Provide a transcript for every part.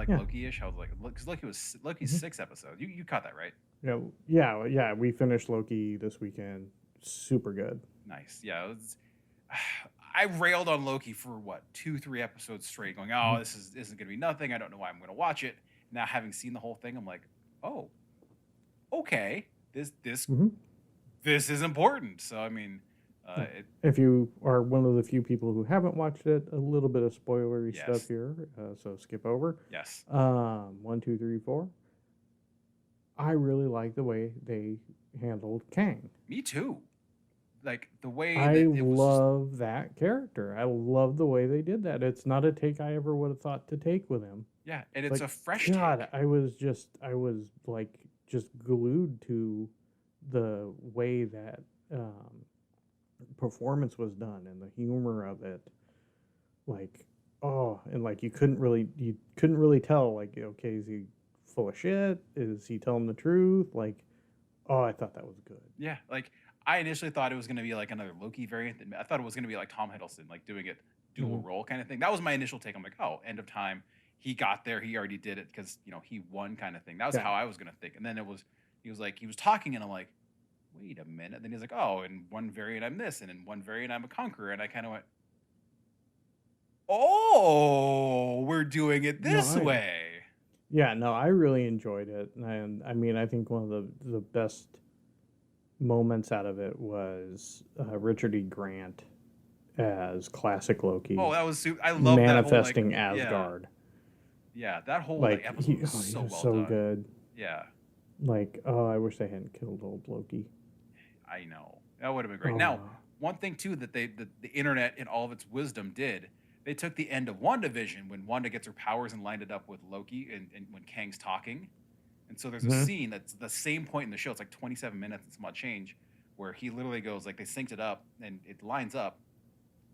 like Yeah. Loki-ish. I was like, because Loki's hmm 6 episodes. You caught that, right? yeah. We finished Loki this weekend. Super good. Nice. Yeah. I railed on Loki for what 2-3 episodes straight, going, "Oh, hmm this isn't going to be nothing. I don't know why I'm going to watch it." Now, having seen the whole thing, I'm like, "Oh, okay. hmm This is important." So, I mean, Yeah. it If you are one of the few people who haven't watched it, a little bit of spoilery stuff yes, here, so skip over. yes, One, two, three, four. I really like the way they handled Kang. me too. Like the way I that it was just, love that character. I love the way they did that. It's not a take I ever would have thought to take with him. yeah, and it's But a fresh God, take. I was like just glued to the way that um, performance was done and the humor of it. Like, oh, and like you couldn't really tell. Like, okay, is he full of shit? Is he telling the truth? Like, oh, I thought that was good. Yeah, like I initially thought it was going to be like another Loki variant. I thought it was going to be like Tom Hiddleston, like doing it dual hmm role kind of thing. That was my initial take. I'm like, oh, end of time. He got there. He already did it because he won kind of thing. That was Yeah. how I was going to think. And then he was talking, and I'm like, wait a minute. Then he's like, oh, in one variant I'm this, and in one variant I'm a conqueror. And I kind of went, oh, we're doing it No, this way. no, I really enjoyed it, and I mean, I think one of the best moments out of it was Richard E. Grant as classic Oh, Loki that was super. I love that whole like, manifesting yeah, Asgard. yeah. That whole like Like episode was he so was well so done. good. Yeah. Like, oh, I wish they hadn't killed old Loki. I know. That would have been great. Oh Now, no. one thing too that the internet in all of its wisdom did, they took the end of WandaVision when Wanda gets her powers and lined it up with Loki and when Kang's talking. And so there's a hmm scene that's the same point in the show. It's like 27 minutes and some odd change, where he literally goes like they synced it up and it lines up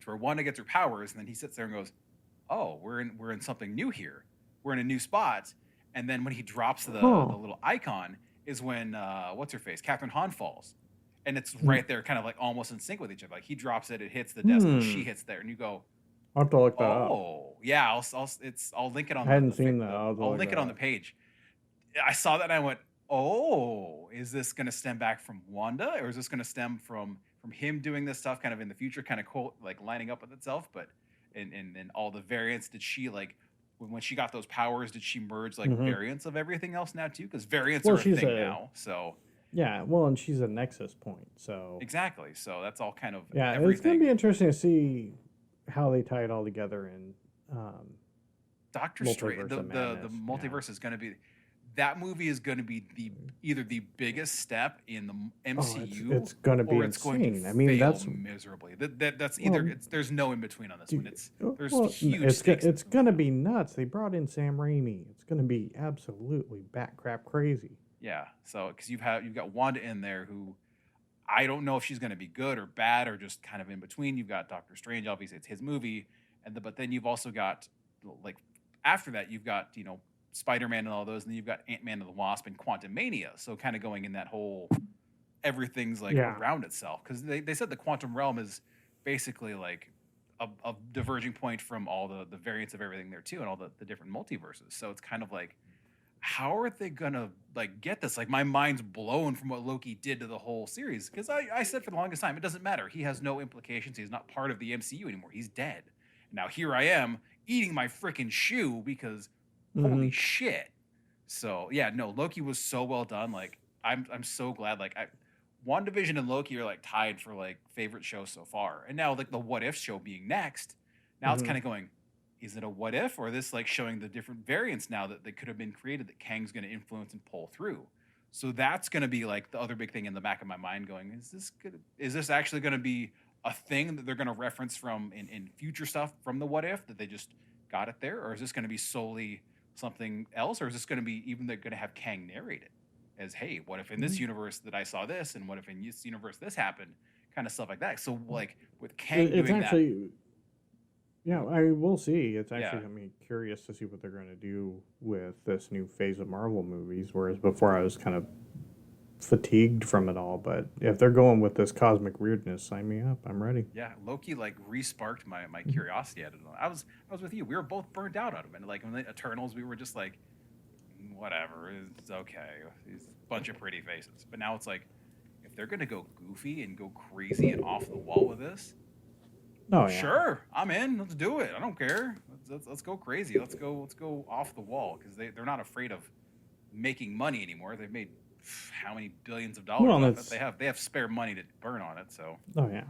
to where Wanda gets her powers, and then he sits there and goes, "Oh, we're in something new here. We're in a new spot." And then when he drops the Huh. little icon is when what's her face, Catherine Hahn falls, and it's Hmm. right there, kind of like almost in sync with each other. Like he drops it, it hits the desk, and she Hmm. hits there, and you go, I'll have to look that up. "Oh, yeah." I'll link it on I hadn't seen that. I'll have to I'll look link it that on the up. page. I saw that and I went, "Oh, is this going to stem back from Wanda, or is this going to stem from him doing this stuff kind of in the future, kind of cool, like lining up with itself?" But in all the variants, did she like when she got those powers? Did she merge like hmm variants of everything else now too? Because variants Well, are a she's thing a now. So yeah. Well, and she's a nexus point, so exactly. So that's all kind of yeah, it's gonna everything. be interesting to see how they tie it all together in um, Doctor Strange, Multiverse of the Madness. Yeah. multiverse is going to be that movie is going to be the either the biggest step in the Oh, MCU it's gonna be or it's going to insane. I mean, fail that's miserably. That's either well, it's there's no in between on this one. dude, It's there's huge it's stakes in it's this movie gonna now. be nuts. They brought in Sam Raimi. It's gonna be absolutely bat crap crazy. Yeah, so because you've got Wanda in there who I don't know if she's going to be good or bad or just kind of in between. You've got Doctor Strange, obviously it's his movie, but then you've also got like after that you've got Spider Man and all those, and then you've got Ant Man and the Wasp and Quantum Mania. So kind of going in that whole everything's like Yeah. around itself because they said the quantum realm is basically like a diverging point from all the variants of everything there too and all the different multiverses. So it's kind of like how are they gonna like get this? Like my mind's blown from what Loki did to the whole series because I said for the longest time it doesn't matter. He has no implications. He's not part of the MCU anymore. He's dead. Now here I am eating my freaking shoe because hmm holy shit. So yeah, no, Loki was so well done. Like I'm so glad. Like WandaVision and Loki are like tied for like favorite shows so far. And now like the What If show being next, now it's hmm kind of going, is it a what if or this like showing the different variants now that could have been created that Kang's going to influence and pull through. So that's going to be like the other big thing in the back of my mind going, is this actually going to be a thing that they're going to reference from in future stuff from the what if that they just got it there? Or is this going to be solely something else? Or is this going to be even they're going to have Kang narrate it as, hey, what if in this universe that I saw this and what if in this universe this happened? Kind of stuff like that. So like with Kang It's doing that, actually yeah. I will see. It's yeah, actually got me curious to see what they're gonna do with this new phase of Marvel movies. Whereas before I was kind of fatigued from it all. But if they're going with this cosmic weirdness, sign me up. I'm ready. Yeah, Loki like re-sparked my curiosity at it. I was with you. We were both burned out on him, and like in the Eternals, we were just like, whatever, it's okay. These bunch of pretty faces. But now it's like, if they're gonna go goofy and go crazy and off the wall with this, Oh yeah. sure, I'm in. Let's do it. I don't care. Let's go crazy. Let's go off the wall because they're not afraid of making money anymore. They've made how many billions of dollars Well, off it? that's They have spare money to burn on it. So oh yeah.